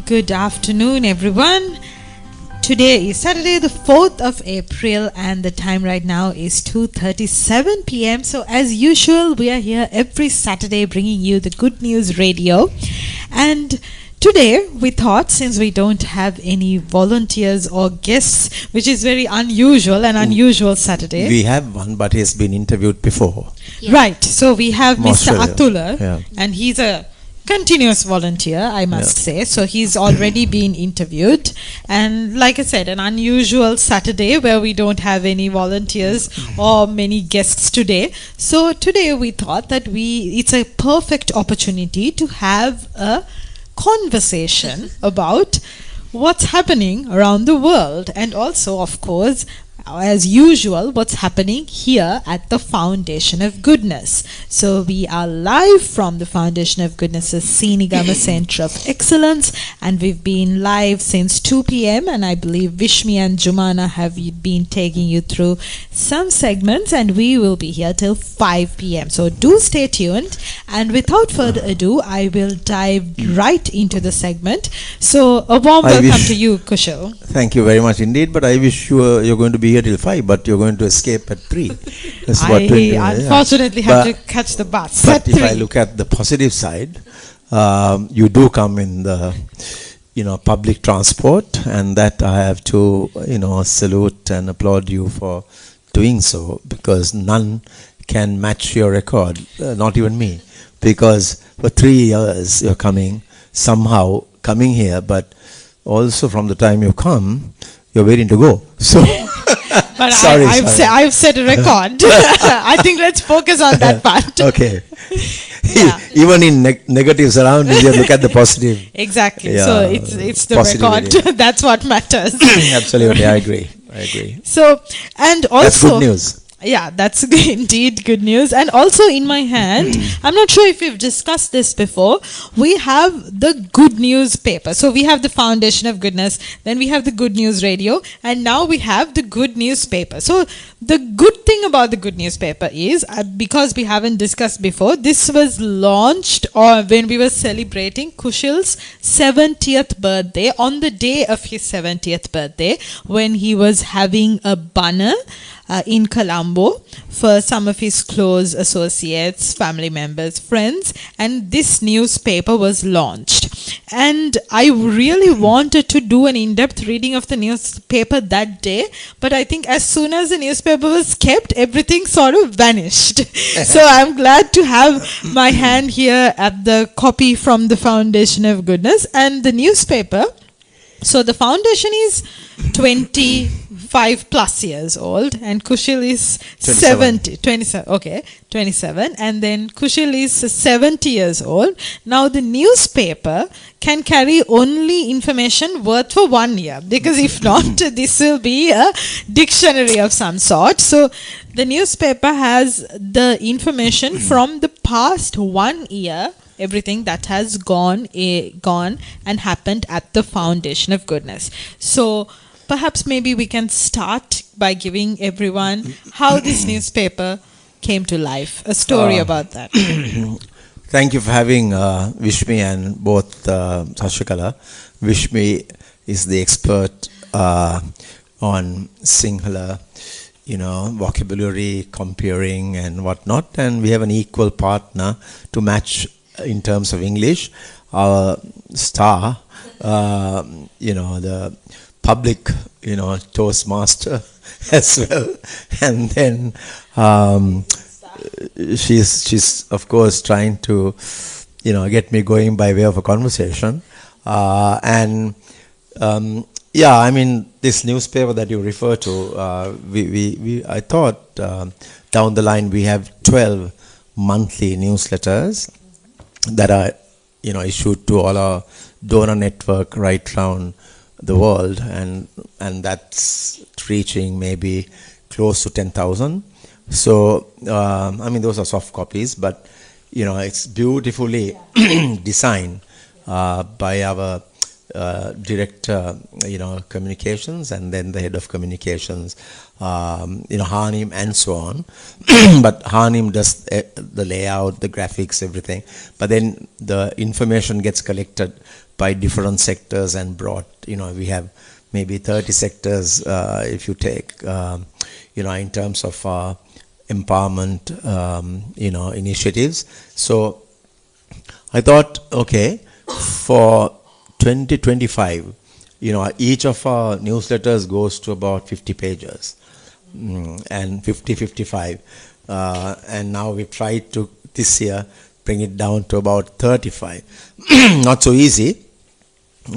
Good afternoon, everyone. Today is Saturday, the 4th of April, and the time right now is 2:37 p.m. So, as usual, we are here every Saturday bringing you the Good News Radio. And today, we thought, since we don't have any volunteers or guests, which is very unusual, an unusual Saturday. We have one, but he's been interviewed before. Yeah. Right. So, we have Mr. Australia. Atula, and he's a continuous volunteer, I must say. So he's already been interviewed, and like I said, an unusual Saturday where we don't have any volunteers or many guests today. So today we thought that it's a perfect opportunity to have a conversation about what's happening around the world, and also, of course, as usual, what's happening here at the Foundation of Goodness. So we are live from the Foundation of Goodness's Sinigama Center of Excellence, and we've been live since 2 p.m. and I believe Vishmi and Jumana have been taking you through some segments, and we will be here till 5 p.m. So do stay tuned, and without further ado, I will dive right into the segment. So a warm welcome to you, Kushal. Thank you very much indeed, but I wish you're going to be here till 5, but you're going to escape at 3. That's I unfortunately have to catch the bus but at if 3. I look at the positive side, you do come in the public transport, and that I have to salute and applaud you for doing so, because none can match your record, not even me, because for 3 years you're coming here, but also from the time you come, you're waiting to go. So but sorry. I've set a record. I think let's focus on that part. Okay. Yeah. Even in negative surroundings, you look at the positive. Exactly. Yeah, So it's the positivity. record. That's what matters. Absolutely, I agree. So, and also, that's good news. Yeah, that's indeed good news. And also in my hand, I'm not sure if we've discussed this before, we have the Good News paper. So we have the Foundation of Goodness, then we have the Good News Radio, and now we have the Good News paper. So the good thing about the Good News paper is, because we haven't discussed before, this was launched when we were celebrating Kushal's 70th birthday, on the day of his 70th birthday, when he was having a banner in Colombo for some of his close associates, family members, friends, and this newspaper was launched. And I really wanted to do an in-depth reading of the newspaper that day, but I think as soon as the newspaper was kept, everything sort of vanished. So I'm glad to have my hand here at the copy from the Foundation of Goodness and the newspaper. So the foundation is 25 plus years old, and Kushal is 27, and then Kushal is 70 years old. Now the newspaper can carry only information worth for 1 year, because if not, this will be a dictionary of some sort. So the newspaper has the information from the past 1 year, everything that has gone and happened at the Foundation of Goodness. So perhaps maybe we can start by giving everyone how this newspaper came to life, a story about that. Thank you for having Vishmi and both Sashikala. Vishmi is the expert on Sinhala, vocabulary, comparing and whatnot, and we have an equal partner to match in terms of English. Our star, the public, Toastmaster as well, and then she's of course trying to, get me going by way of a conversation, this newspaper that you refer to, I thought down the line we have 12 monthly newsletters that are issued to all our donor network right around the world, and that's reaching maybe close to 10,000. So those are soft copies, but it's beautifully designed by our director, communications, and then the head of communications, Hanim, and so on. But Hanim does the layout, the graphics, everything. But then the information gets collected by different sectors and brought, we have maybe 30 sectors if you take, in terms of empowerment, initiatives. So I thought, okay, for 2025, each of our newsletters goes to about 50 pages, and 55. And now we tried to, this year, bring it down to about 35. Not so easy,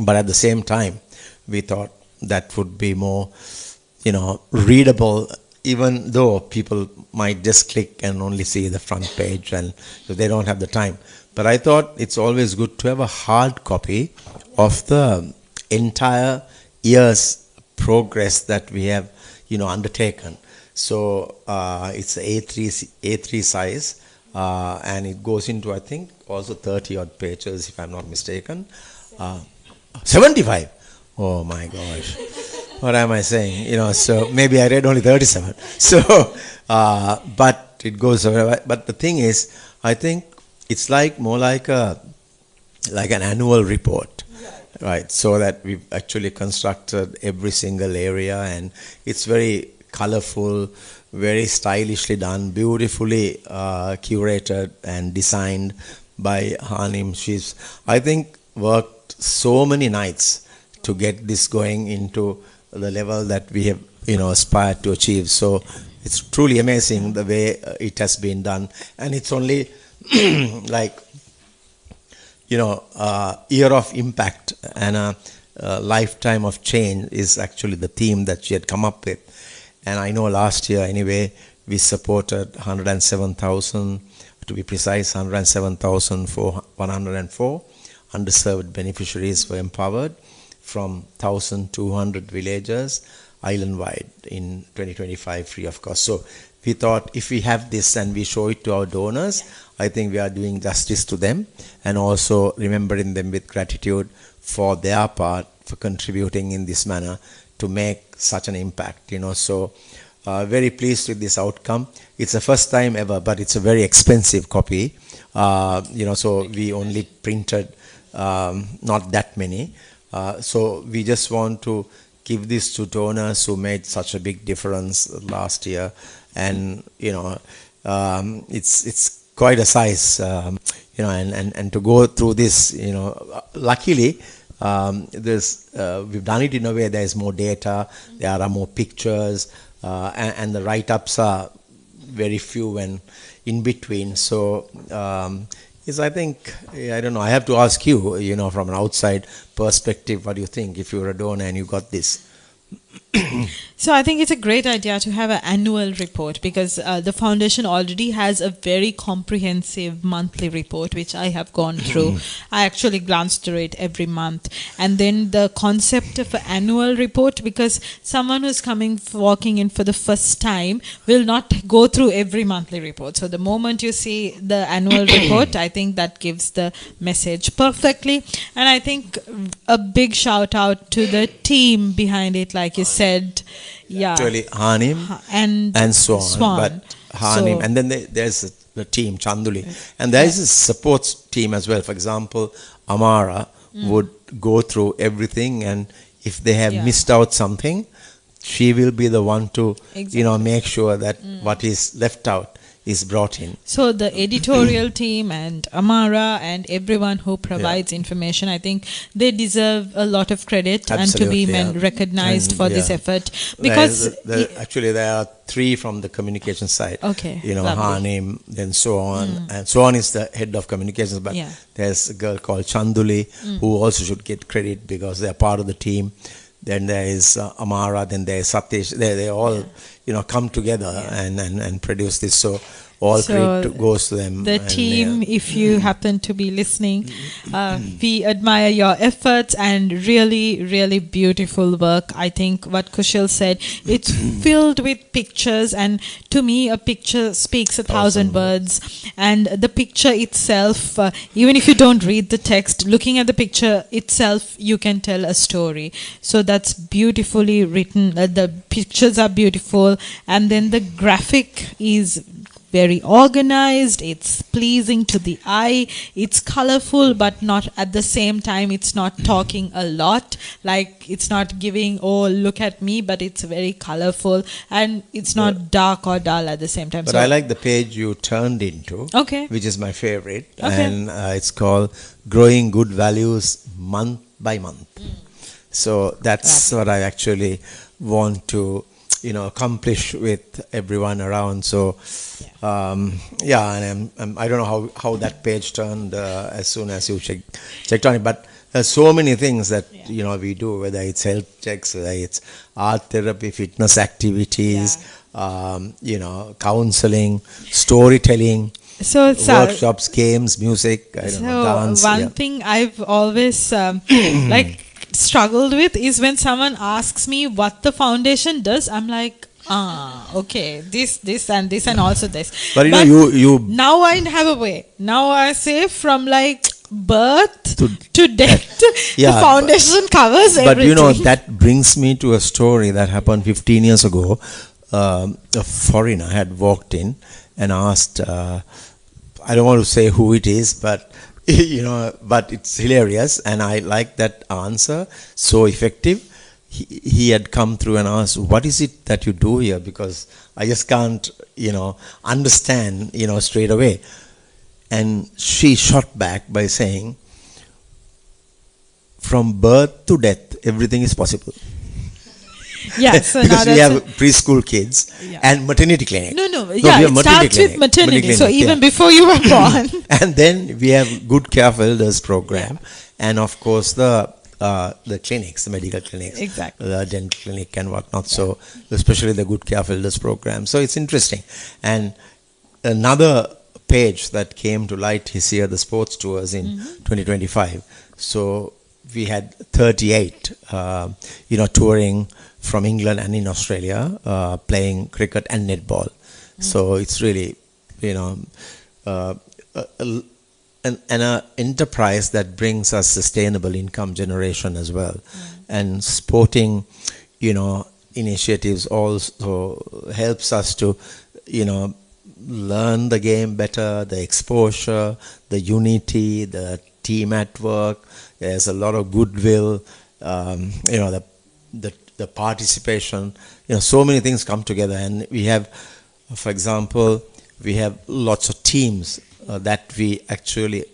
but at the same time, we thought that would be more, readable, even though people might just click and only see the front page and so they don't have the time. But I thought it's always good to have a hard copy of the entire year's progress that we have, undertaken. So it's A3 size, and it goes into, I think, also 30 odd pages, if I'm not mistaken. 75. Oh my gosh. What am I saying? So maybe I read only 37. So, but it goes, but the thing is, I think it's more like an annual report, right? So that we've actually constructed every single area, and it's very colorful, very stylishly done, beautifully curated and designed by Hanim. She's, I think, worked so many nights to get this going into the level that we have, aspired to achieve. So it's truly amazing the way it has been done, and it's only year of impact and a lifetime of change is actually the theme that she had come up with. And I know last year anyway, we supported 107,000, to be precise, 107,104 underserved beneficiaries were empowered from 1,200 villages island-wide in 2025, free of cost. So we thought if we have this and we show it to our donors, I think we are doing justice to them and also remembering them with gratitude for their part for contributing in this manner to make such an impact, So very pleased with this outcome. It's the first time ever, but it's a very expensive copy. So we only printed not that many. So we just want to give this to donors who made such a big difference last year, and it's quite a size, and to go through this, luckily we've done it in a way there is more data, there are more pictures, and the write-ups are very few and in between. So I think, I don't know, I have to ask you, from an outside perspective, what do you think if you're a donor and you got this? So I think it's a great idea to have an annual report, because the foundation already has a very comprehensive monthly report which I have gone through. I actually glance through it every month, and then the concept of an annual report, because someone who's walking in for the first time will not go through every monthly report. So the moment you see the annual report, I think that gives the message perfectly. And I think a big shout out to the team behind it, like you said. Yeah, actually Hanim and Swan. But Hanim, and then there's the team Chanduli, and there is a support team as well. For example, Amara would go through everything, and if they have missed out something, she will be the one to make sure that what is left out is brought in. So the editorial team and Amara and everyone who provides information, I think they deserve a lot of credit. Absolutely, and to be recognized for this effort. Because actually there are three from the communication side. Okay, Hanim, then so on. And so on is the head of communications, but there's a girl called Chanduli who also should get credit because they're part of the team. Then there is Amara, then there is Satish. They all, come together and produce this. So all credit goes to them. The team, if you happen to be listening, we admire your efforts and really, really beautiful work. I think what Kushal said, it's filled with pictures, and to me, a picture speaks 1,000 words. And the picture itself, even if you don't read the text, looking at the picture itself, you can tell a story. So that's beautifully written. The pictures are beautiful, and then the graphic is very organized, it's pleasing to the eye, it's colorful, but not at the same time, it's not talking a lot, like it's not giving, oh, look at me, but it's very colorful, and it's not dark or dull at the same time. But So I like the page you turned into, Okay. which is my favorite, Okay. and it's called Growing Good Values Month by Month. So that's what I actually want to, accomplish with everyone around. So, and I don't know how that page turned as soon as you checked on it, but there's so many things that we do, whether it's health checks, whether it's art therapy, fitness activities, counseling, storytelling, So, workshops, games, music, dance. one thing I've always like struggled with is when someone asks me what the foundation does, I'm like, okay, this and this and also this. But you now I have a way. Now I say from like birth to death, the foundation covers everything. But that brings me to a story that happened 15 years ago. A foreigner had walked in and asked, I don't want to say who it is, but but it's hilarious, and I like that answer, so effective. He had come through and asked, what is it that you do here? Because I just can't, understand, straight away. And she shot back by saying, from birth to death, everything is possible. Yeah, so because now we have preschool kids and maternity clinic. It starts with maternity. So even before you were born. And then we have Good Care for Elders program, and of course the clinics, the medical clinics, the dental clinic and whatnot. So especially the Good Care for Elders program. So it's interesting. And another page that came to light is here, the sports tours in 2025. So we had 38, touring from England and in Australia, playing cricket and netball. So it's really, an enterprise that brings us sustainable income generation as well. And sporting, initiatives also helps us to, learn the game better, the exposure, the unity, the team at work. There's a lot of goodwill, the participation, so many things come together. And we have, for example, we have lots of teams that we actually,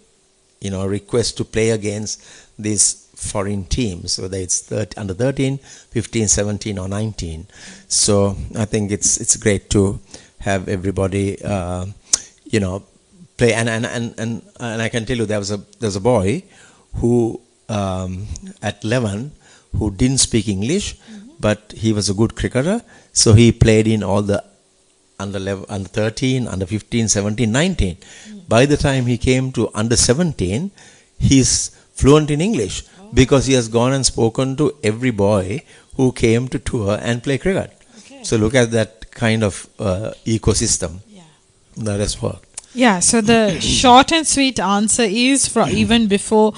request to play against these foreign teams, whether it's under 13, 15, 17 or 19. So I think it's great to have everybody, play. And I can tell you there was a boy who at 11 who didn't speak English, but he was a good cricketer. So he played in all the under 13, under 15, 17, 19. By the time he came to under 17, he's fluent in English because he has gone and spoken to every boy who came to tour and play cricket. So look at that kind of ecosystem that has worked. Yeah, so the short and sweet answer is from even before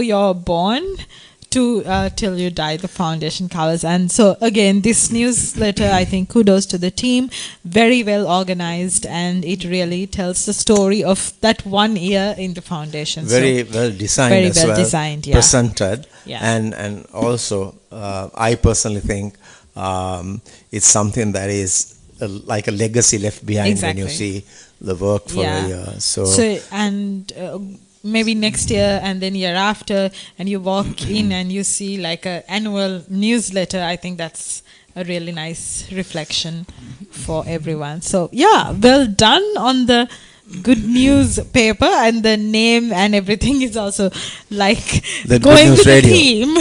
you're born to till you die, the foundation covers. And so again, this newsletter, I think kudos to the team, very well organized, and it really tells the story of that 1 year in the foundation. Very well designed, presented, and also I personally think it's something that is like a legacy left behind when you see the work for a year. Maybe next year and then year after, and you walk in and you see like an annual newsletter, I think that's a really nice reflection for everyone. So well done on the good news paper, and the name and everything is also like going with the theme,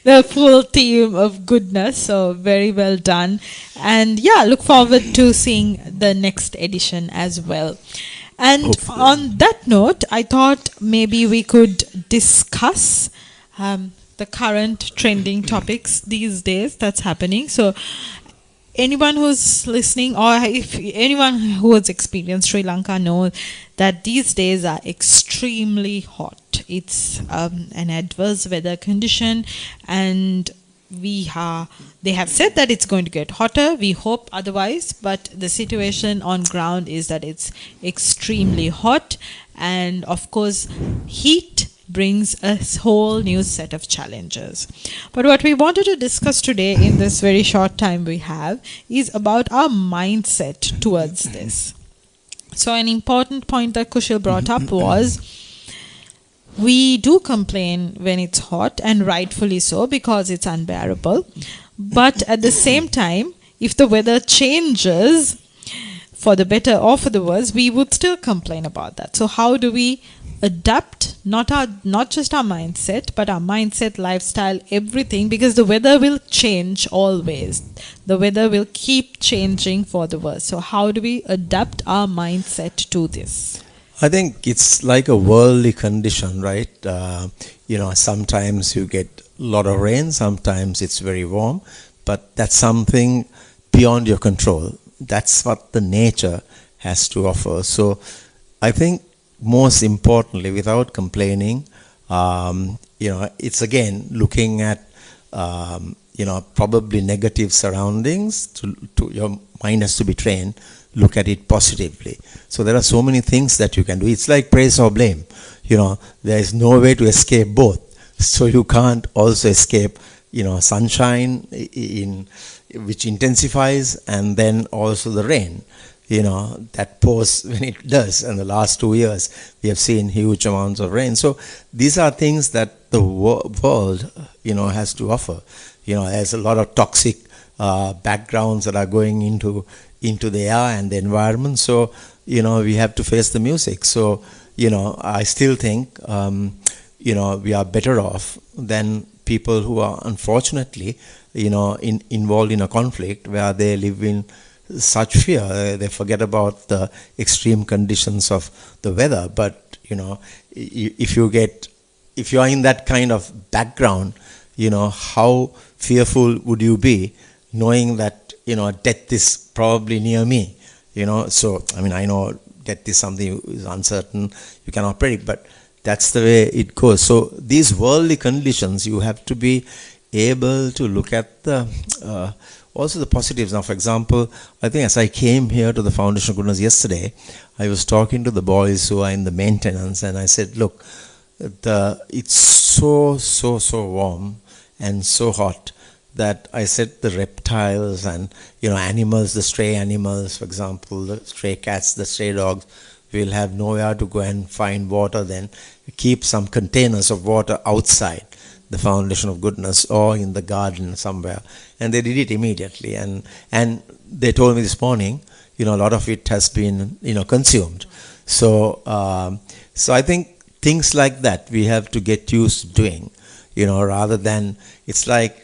the full theme of goodness. So very well done, and look forward to seeing the next edition as well. And hopefully. On that note, I thought maybe we could discuss the current trending topics these days that's happening. So anyone who's listening, or if anyone who has experienced Sri Lanka, knows that these days are extremely hot. It's an adverse weather condition, and they have said that it's going to get hotter. We hope otherwise, but the situation on ground is that it's extremely hot, and of course, heat brings a whole new set of challenges. But what we wanted to discuss today in this very short time we have is about our mindset towards this. So an important point that Kushal brought up was we do complain when it's hot, and rightfully so, because it's unbearable. But at the same time, if the weather changes for the better or for the worse, we would still complain about that. So how do we adapt not just our mindset, but our mindset, lifestyle, everything, because the weather will change always. The weather will keep changing for the worse. So how do we adapt our mindset to this? I think it's like a worldly condition, right? Sometimes you get a lot of rain, sometimes it's very warm, but that's something beyond your control. That's what the nature has to offer. So I think most importantly, without complaining, it's again looking at, probably negative surroundings. To your mind has to be trained. Look at it positively. So there are so many things that you can do. It's like praise or blame. There is no way to escape both. So you can't also escape, sunshine which intensifies, and then also the rain. That pours when it does. And the last 2 years, we have seen huge amounts of rain. So these are things that the world, has to offer. There's a lot of toxic backgrounds that are going into the air and the environment. So, we have to face the music. So, I still think, we are better off than people who are unfortunately, involved in a conflict where they live in such fear. They forget about the extreme conditions of the weather. But, if you are in that kind of background, how fearful would you be knowing that, death is probably near me, So, I know death is something is uncertain, you cannot predict, but that's the way it goes. So, these worldly conditions, you have to be able to look at the also the positives. Now, for example, I think as I came here to the Foundation of Goodness yesterday, I was talking to the boys who are in the maintenance, and I said, look, it's so warm and so hot that I said the reptiles and animals, the stray animals, for example, the stray cats, the stray dogs, will have nowhere to go and find water. Then keep some containers of water outside the Foundation of Goodness or in the garden somewhere, and they did it immediately. And they told me this morning, a lot of it has been consumed. So I think things like that we have to get used to doing, rather than it's like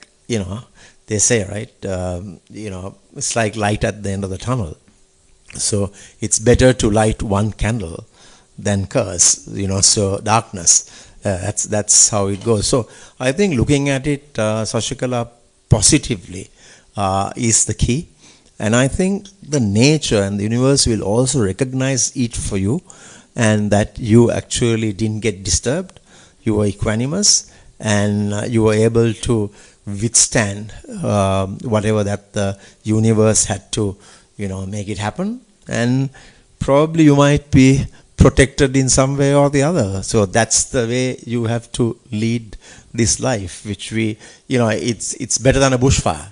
they say, right, it's like light at the end of the tunnel. So it's better to light one candle than curse, so darkness. That's how it goes. So I think looking at it, Sashikala, positively is the key. And I think the nature and the universe will also recognize it for you, and that you actually didn't get disturbed. You were equanimous, and you were able to withstand whatever that the universe had to, make it happen. And probably you might be protected in some way or the other. So that's the way you have to lead this life, which we, it's better than a bushfire,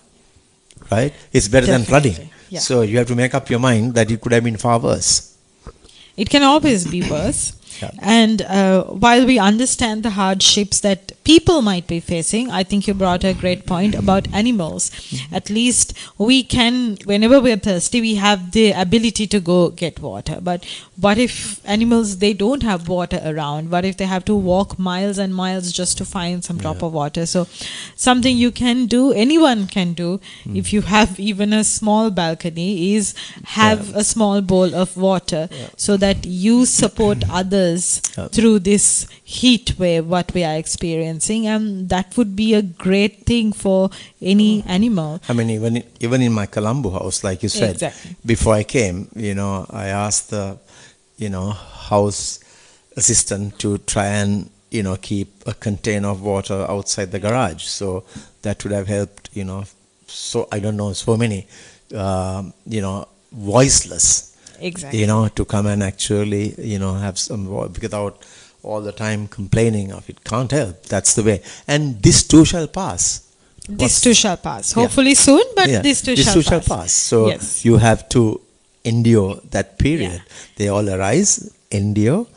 right? It's better than flooding. Yeah. So you have to make up your mind that it could have been far worse. It can always be worse. Yeah. And while we understand the hardships that people might be facing, I think you brought a great point about animals. Mm-hmm. At least we can, whenever we're thirsty, we have the ability to go get water. But what if animals, they don't have water around? What if they have to walk miles and miles just to find some drop of water? So something you can do, anyone can do, if you have even a small balcony, is have a small bowl of water so that you support others through this heat wave what we are experiencing, and that would be a great thing for any animal. I mean, even in my Colombo house, like you said, Exactly. before I came, I asked the house assistant to try and keep a container of water outside the garage. So that would have helped, so I don't know, so many, voiceless, Exactly. to come and actually, have some without all the time complaining of it. Can't help. That's the way. And this too shall pass. This too shall pass. Yeah. Hopefully soon, but Yeah, this too this shall too pass. shall pass. So Yes. you have to endure that period. Yeah. They all arise, endure,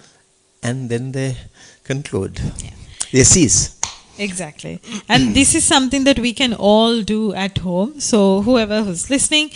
and then they conclude. They cease. Exactly. And this is something that we can all do at home. So whoever who's listening,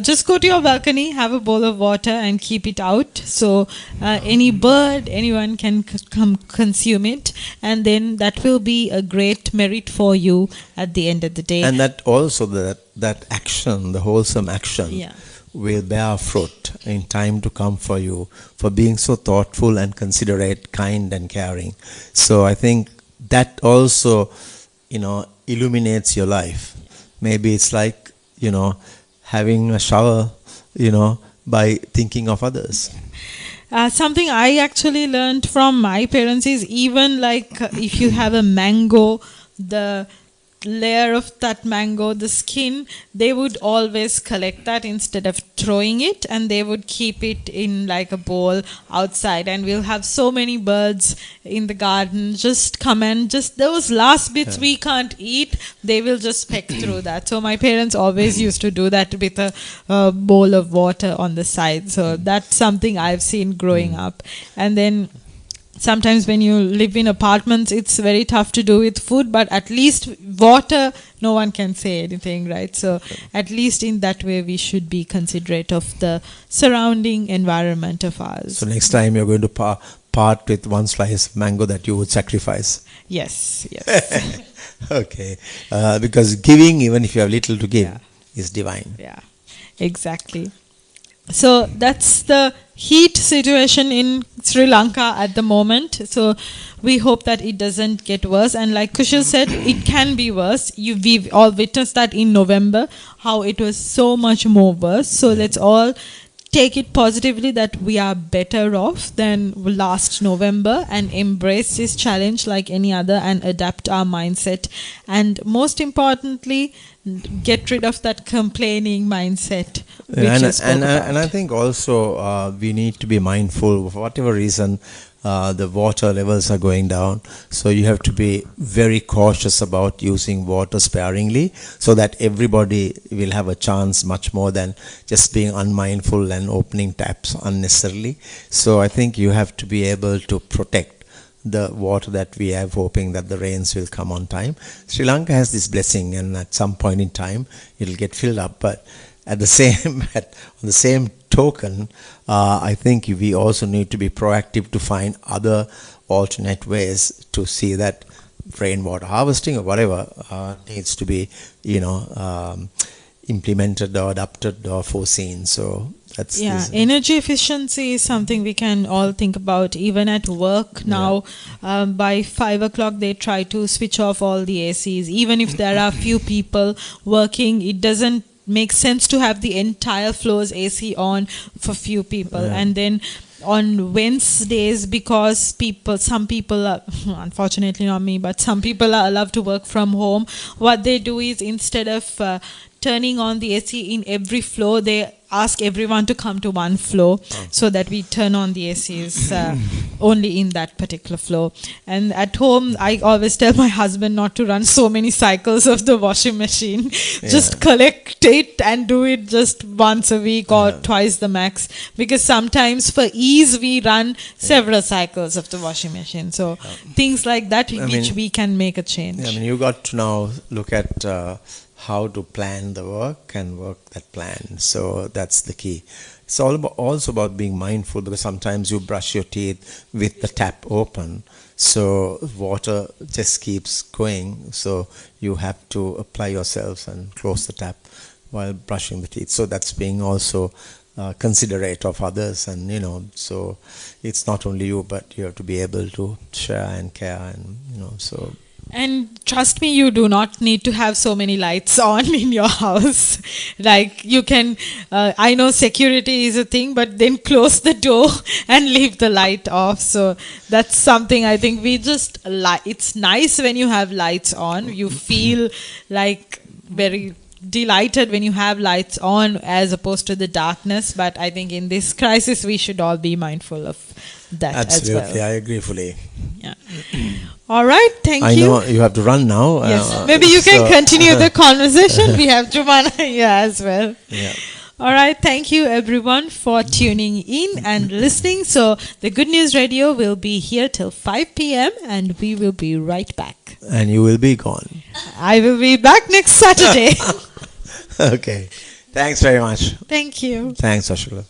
just go to your balcony, have a bowl of water and keep it out. So any bird, anyone can come consume it. And then that will be a great merit for you at the end of the day. And that also, that action, the wholesome action, Yeah. will bear fruit in time to come for you, for being so thoughtful and considerate, kind and caring. So I think that also, illuminates your life. Maybe it's like, having a shower, by thinking of others. Something I actually learned from my parents is even like if you have a mango, the layer of that mango, the skin, they would always collect that instead of throwing it, and they would keep it in like a bowl outside, and we'll have so many birds in the garden just come and just those last bits we can't eat, they will just peck through that. So my parents always used to do that with a bowl of water on the side. So that's something I've seen growing up. And then sometimes when you live in apartments, it's very tough to do with food, but at least water, no one can say anything, right? So at least in that way, we should be considerate of the surrounding environment of ours. So next time you're going to part with one slice of mango that you would sacrifice. Yes, yes. Okay. Because giving, even if you have little to give, Yeah. is divine. Yeah, exactly. So that's the heat situation in Sri Lanka at the moment. So we hope that it doesn't get worse. And like Kushal said, it can be worse. We've all witnessed that in November, how it was so much more worse. So let's all take it positively that we are better off than last November, and embrace this challenge like any other and adapt our mindset. And most importantly, get rid of that complaining mindset. And I think also we need to be mindful, for whatever reason the water levels are going down. So you have to be very cautious about using water sparingly, so that everybody will have a chance much more than just being unmindful and opening taps unnecessarily. So I think you have to be able to protect the water that we have, hoping that the rains will come on time. Sri Lanka has this blessing, and at some point in time it'll get filled up. But at the same on the same token, I think we also need to be proactive to find other alternate ways to see that rainwater harvesting or whatever needs to be, implemented or adopted or foreseen. So that's energy efficiency is something we can all think about. Even at work now, by 5 o'clock they try to switch off all the ACs. Even if there are few people working, it doesn't make sense to have the entire floor's AC on for few people. And then on Wednesdays, because some people are, unfortunately not me, but some people are allowed to work from home, what they do is, instead of turning on the AC in every floor, they ask everyone to come to one floor so that we turn on the ACs only in that particular floor. And at home, I always tell my husband not to run so many cycles of the washing machine. Just collect it and do it just once a week or twice the max, because sometimes for ease we run several cycles of the washing machine. So things like that, which we can make a change. You got to now look at how to plan the work and work that plan. So that's the key. It's also about being mindful, because sometimes you brush your teeth with the tap open, so water just keeps going. So you have to apply yourself and close the tap while brushing the teeth. So that's being also considerate of others, and so it's not only you, but you have to be able to share and care, and so. And trust me, you do not need to have so many lights on in your house. Like you can, I know security is a thing, but then close the door and leave the light off. So that's something I think we just it's nice when you have lights on. You feel like very delighted when you have lights on as opposed to the darkness. But I think in this crisis, we should all be mindful of that Absolutely, as well. I agree fully. Yeah. All right. Thank I you. know you have to run now. Yes. Maybe you can continue the conversation. We have Jumana here as well. Yeah. All right. Thank you, everyone, for tuning in and listening. So, the Good News Radio will be here till 5 p.m. and we will be right back. And you will be gone. I will be back next Saturday. Okay. Thanks very much. Thank you. Thanks, Ashula.